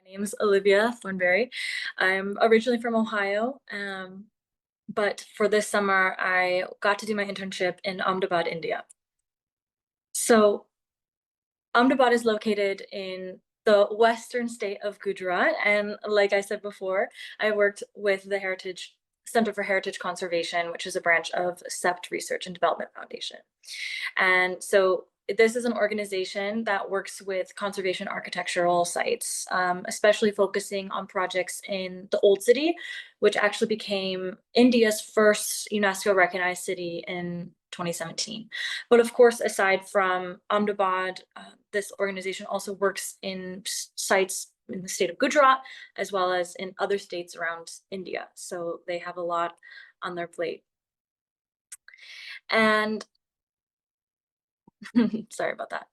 Name's Olivia Thornberry. I'm originally from Ohio, but for this summer, I got to do my internship in Ahmedabad, India. So Ahmedabad is located in the western state of Gujarat, and like I said before, I worked with the Heritage Center for Heritage Conservation, which is a branch of CEPT Research and Development Foundation. And so this is an organization that works with conservation architectural sites, especially focusing on projects in the Old City, which actually became India's first UNESCO recognized city in 2017. But of course, aside from Ahmedabad, this organization also works in sites in the state of Gujarat, as well as in other states around India. So they have a lot on their plate. And sorry about that.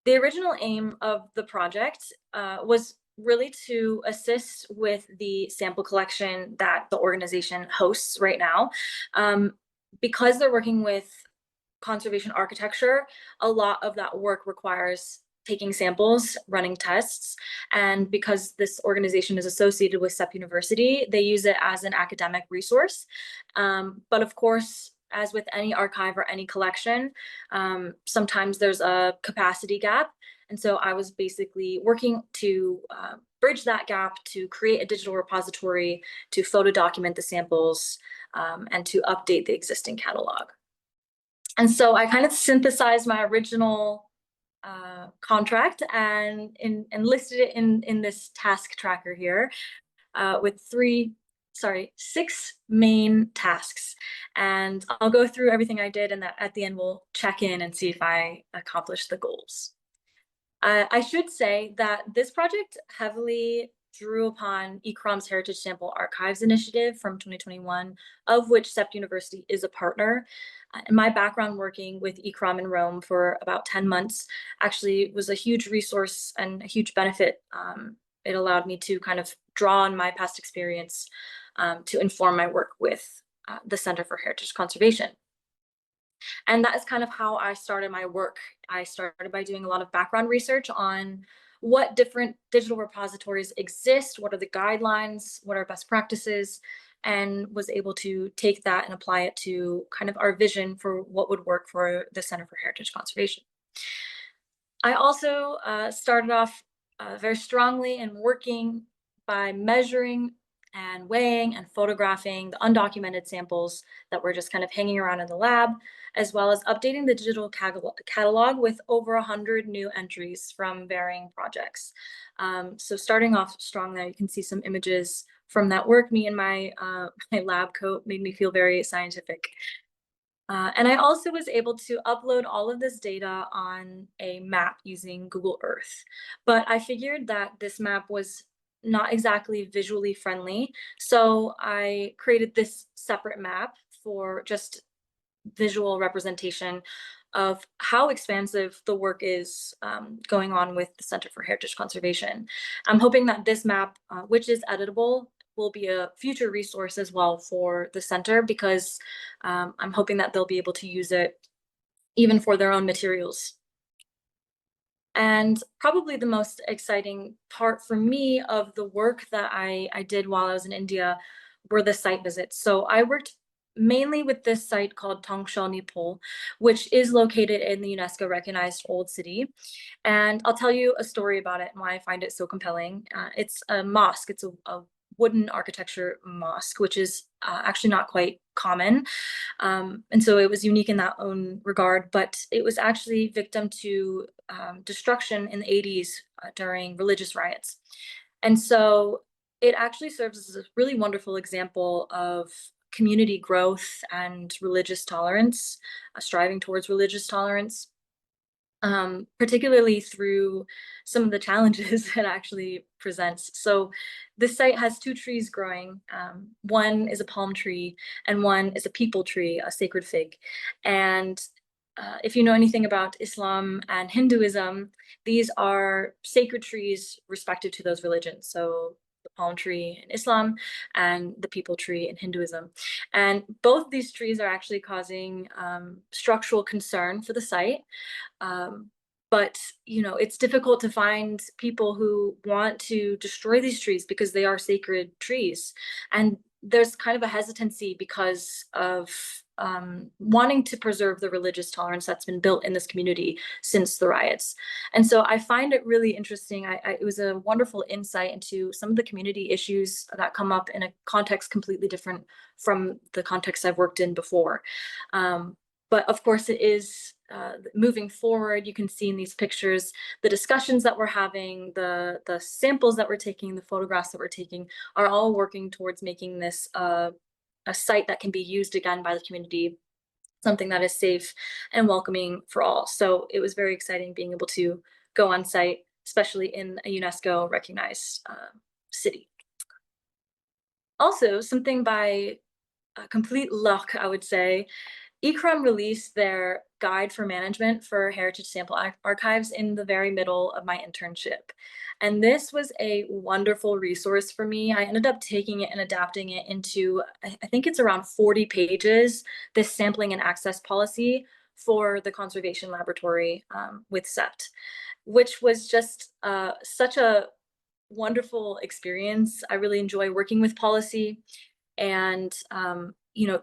The original aim of the project was really to assist with the sample collection that the organization hosts right now. Because they're working with conservation architecture, a lot of that work requires taking samples, running tests, and because this organization is associated with CEP University, they use it as an academic resource. But of course, as with any archive or any collection, sometimes there's a capacity gap. And so I was basically working to bridge that gap to create a digital repository, to photo document the samples, and to update the existing catalog. And so I kind of synthesized my original contract and listed it in this task tracker here with six main tasks. And I'll go through everything I did, and at the end we'll check in and see if I accomplished the goals. I should say that this project heavily drew upon ICOMOS Heritage Sample Archives initiative from 2021, of which CEPT University is a partner. And my background working with ICOM in Rome for about 10 months actually was a huge resource and a huge benefit. It allowed me to kind of draw on my past experience to inform my work with the Center for Heritage Conservation. And that is kind of how I started my work. I started by doing a lot of background research on what different digital repositories exist, what are the guidelines, what are best practices, and was able to take that and apply it to kind of our vision for what would work for the Center for Heritage Conservation. I also started off very strongly in working by measuring and weighing and photographing the undocumented samples that were just kind of hanging around in the lab, as well as updating the digital catalog with over 100 new entries from varying projects. So starting off strong there, you can see some images from that work. Me in my, my lab coat made me feel very scientific. And I also was able to upload all of this data on a map using Google Earth. But I figured that this map was not exactly visually friendly. So I created this separate map for just visual representation of how expansive the work is going on with the Center for Heritage Conservation. I'm hoping that this map, which is editable, will be a future resource as well for the center, because I'm hoping that they'll be able to use it even for their own materials. And probably the most exciting part for me of the work that I did while I was in India were the site visits. So I worked mainly with this site called Tongshaw Nipol, which is located in the UNESCO recognized Old City. And I'll tell you a story about it and why I find it so compelling. It's a mosque. It's a wooden architecture mosque, which is actually not quite common. And so it was unique in that own regard, but it was actually victim to destruction in the 80s during religious riots. And so it actually serves as a really wonderful example of community growth and religious tolerance, striving towards religious tolerance. Particularly through some of the challenges it actually presents. So this site has two trees growing. One is a palm tree and one is a peepal tree, a sacred fig. And if you know anything about Islam and Hinduism, these are sacred trees respective to those religions. So the palm tree in Islam and the peepal tree in Hinduism. And both of these trees are actually causing structural concern for the site. but it's difficult to find people who want to destroy these trees because they are sacred trees. And there's kind of a hesitancy because of wanting to preserve the religious tolerance that's been built in this community since the riots. And so I find it really interesting. It was a wonderful insight into some of the community issues that come up in a context completely different from the context I've worked in before. But of course, it is moving forward. You can see in these pictures the discussions that we're having, the samples that we're taking, the photographs that we're taking are all working towards making this a site that can be used again by the community, something that is safe and welcoming for all. So it was very exciting being able to go on site, especially in a UNESCO recognized city. Also, something by complete luck, I would say, ICROM released their guide for management for heritage sample archives in the very middle of my internship. And this was a wonderful resource for me. I ended up taking it and adapting it into, I think it's around 40 pages, this sampling and access policy for the conservation laboratory with SEPT, which was just such a wonderful experience. I really enjoy working with policy. And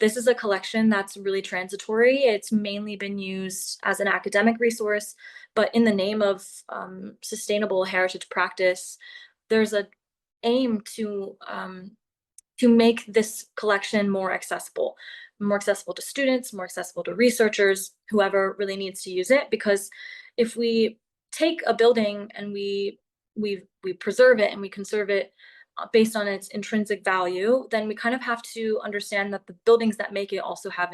this is a collection that's really transitory. It's mainly been used as an academic resource, but in the name of sustainable heritage practice, there's a aim to make this collection more accessible to students, more accessible to researchers, whoever really needs to use it. Because if we take a building and we preserve it and we conserve it based on its intrinsic value, then we kind of have to understand that the buildings that make it also have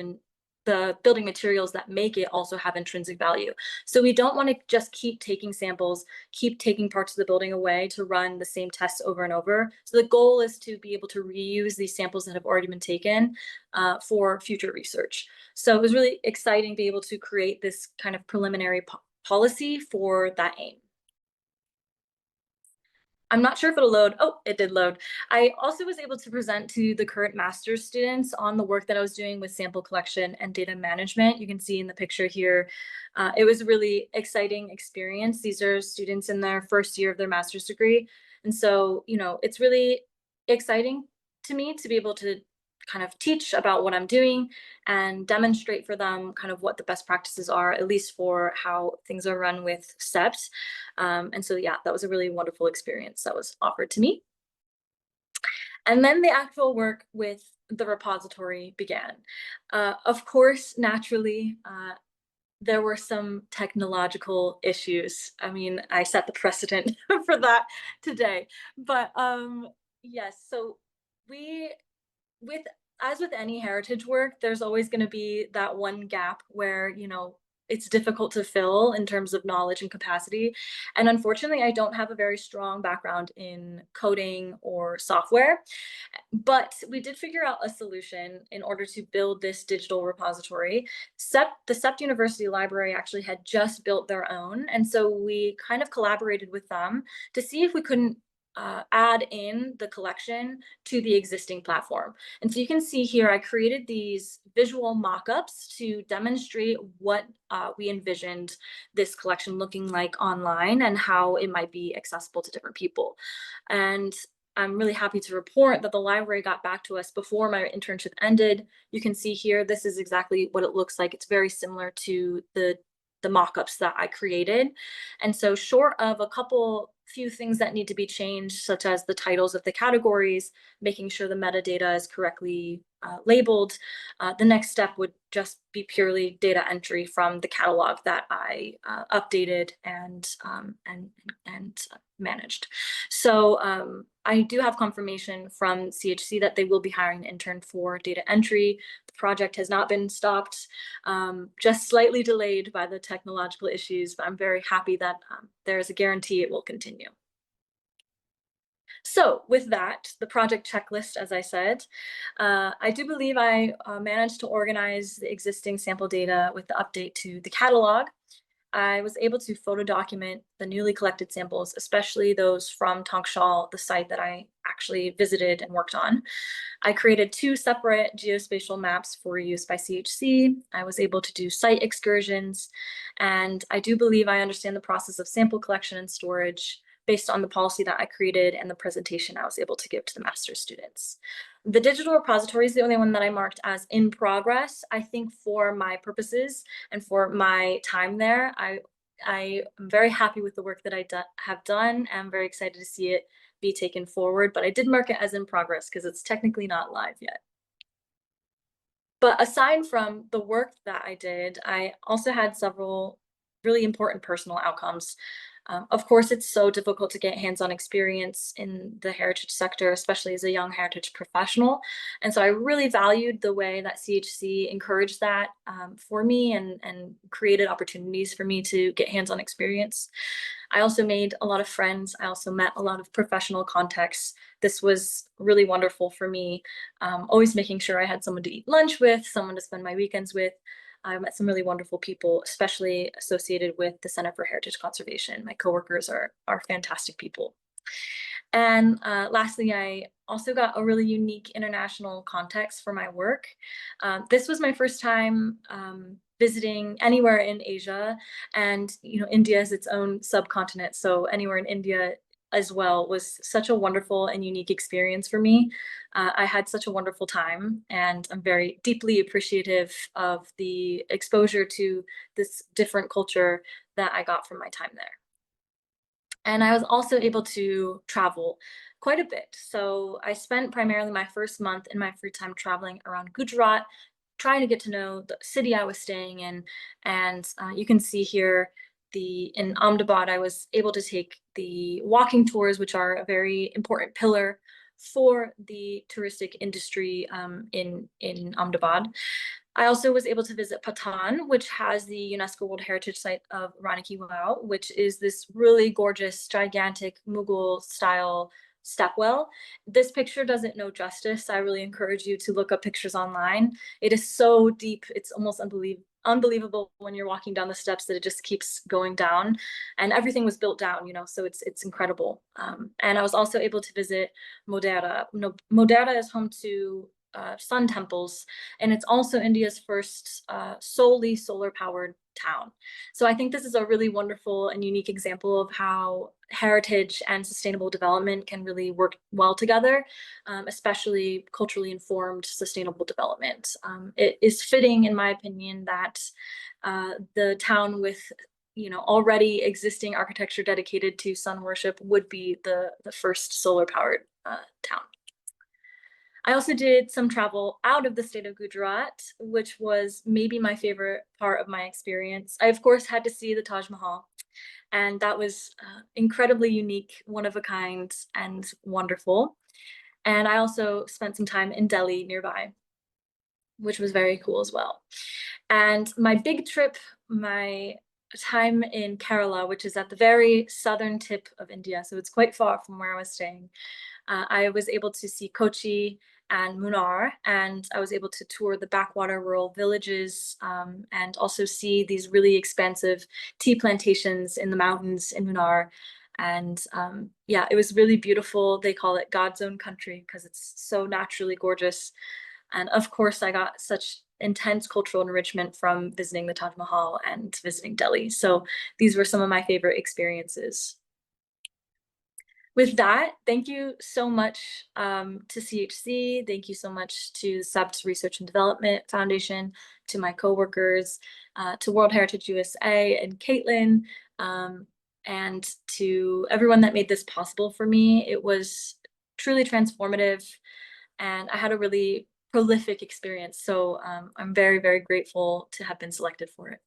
the building materials that make it also have intrinsic value. So we don't want to just keep taking samples, keep taking parts of the building away to run the same tests over and over. So the goal is to be able to reuse these samples that have already been taken for future research. So it was really exciting to be able to create this kind of preliminary policy for that aim. I'm not sure if it'll load. Oh, it did load. I also was able to present to the current master's students on the work that I was doing with sample collection and data management. You can see in the picture here, it was a really exciting experience. These are students in their first year of their master's degree. And so, it's really exciting to me to be able to kind of teach about what I'm doing and demonstrate for them kind of what the best practices are, at least for how things are run with SEPT. And so, yeah, that was a really wonderful experience that was offered to me. And then the actual work with the repository began. Of course, naturally, there were some technological issues. I mean, I set the precedent for that today. But yes, so we with as with any heritage work, there's always going to be that one gap where, it's difficult to fill in terms of knowledge and capacity. And unfortunately, I don't have a very strong background in coding or software, but we did figure out a solution in order to build this digital repository. The SEPT University Library actually had just built their own. And so we kind of collaborated with them to see if we couldn't add in the collection to the existing platform. And so you can see here, I created these visual mock-ups to demonstrate what we envisioned this collection looking like online and how it might be accessible to different people. And I'm really happy to report that the library got back to us before my internship ended. You can see here, this is exactly what it looks like. It's very similar to the mock-ups that I created. And so short of a few things that need to be changed, such as the titles of the categories, making sure the metadata is correctly labeled, the next step would just be purely data entry from the catalog that I updated and managed. So I do have confirmation from CHC that they will be hiring an intern for data entry. The project has not been stopped, just slightly delayed by the technological issues, but I'm very happy that there is a guarantee it will continue. So with that, the project checklist, as I said, I do believe I managed to organize the existing sample data with the update to the catalog. I was able to photo document the newly collected samples, especially those from Tangshan, the site that I actually visited and worked on. I created 2 separate geospatial maps for use by CHC. I was able to do site excursions, and I do believe I understand the process of sample collection and storage based on the policy that I created and the presentation I was able to give to the master's students. The digital repository is the only one that I marked as in progress. I think for my purposes and for my time there, I am very happy with the work that I have done. I'm very excited to see it be taken forward, but I did mark it as in progress because it's technically not live yet. But aside from the work that I did, I also had several really important personal outcomes. Of course, it's so difficult to get hands-on experience in the heritage sector, especially as a young heritage professional. And so I really valued the way that CHC encouraged that for me and created opportunities for me to get hands-on experience. I also made a lot of friends. I also met a lot of professional contacts. This was really wonderful for me, always making sure I had someone to eat lunch with, someone to spend my weekends with. I met some really wonderful people, especially associated with the Center for Heritage Conservation. My coworkers are fantastic people. And lastly, I also got a really unique international context for my work. This was my first time visiting anywhere in Asia, and India is its own subcontinent, so anywhere in India as well was such a wonderful and unique experience for me. I had such a wonderful time, and I'm very deeply appreciative of the exposure to this different culture that I got from my time there. And I was also able to travel quite a bit. So I spent primarily my first month in my free time traveling around Gujarat, trying to get to know the city I was staying in. And you can see here in Ahmedabad, I was able to take the walking tours, which are a very important pillar for the touristic industry in Ahmedabad. I also was able to visit Patan, which has the UNESCO World Heritage Site of Rani Ki Vav, which is this really gorgeous, gigantic Mughal-style stepwell. This picture doesn't know justice. I really encourage you to look up pictures online. It is so deep, it's almost unbelievable when you're walking down the steps that it just keeps going down, and everything was built down, so it's incredible. And I was also able to visit Modera. Modera is home to sun temples, and it's also India's first solely solar powered town. So I think this is a really wonderful and unique example of how heritage and sustainable development can really work well together, especially culturally informed sustainable development. It is fitting, in my opinion, that the town with already existing architecture dedicated to sun worship would be the first solar powered town. I also did some travel out of the state of Gujarat, which was maybe my favorite part of my experience. I, of course, had to see the Taj Mahal, and that was incredibly unique, one of a kind, and wonderful. And I also spent some time in Delhi nearby, which was very cool as well. And my big trip, my time in Kerala, which is at the very southern tip of India, so it's quite far from where I was staying. I was able to see Kochi and Munnar, and I was able to tour the backwater rural villages and also see these really expansive tea plantations in the mountains in Munnar. And yeah, it was really beautiful. They call it God's own country because it's so naturally gorgeous. And of course, I got such intense cultural enrichment from visiting the Taj Mahal and visiting Delhi. So these were some of my favorite experiences. With that, thank you so much to CHC. Thank you so much to SEPT's Research and Development Foundation, to my coworkers, to World Heritage USA and Caitlin, and to everyone that made this possible for me. It was truly transformative, and I had a really prolific experience. So I'm very, very grateful to have been selected for it.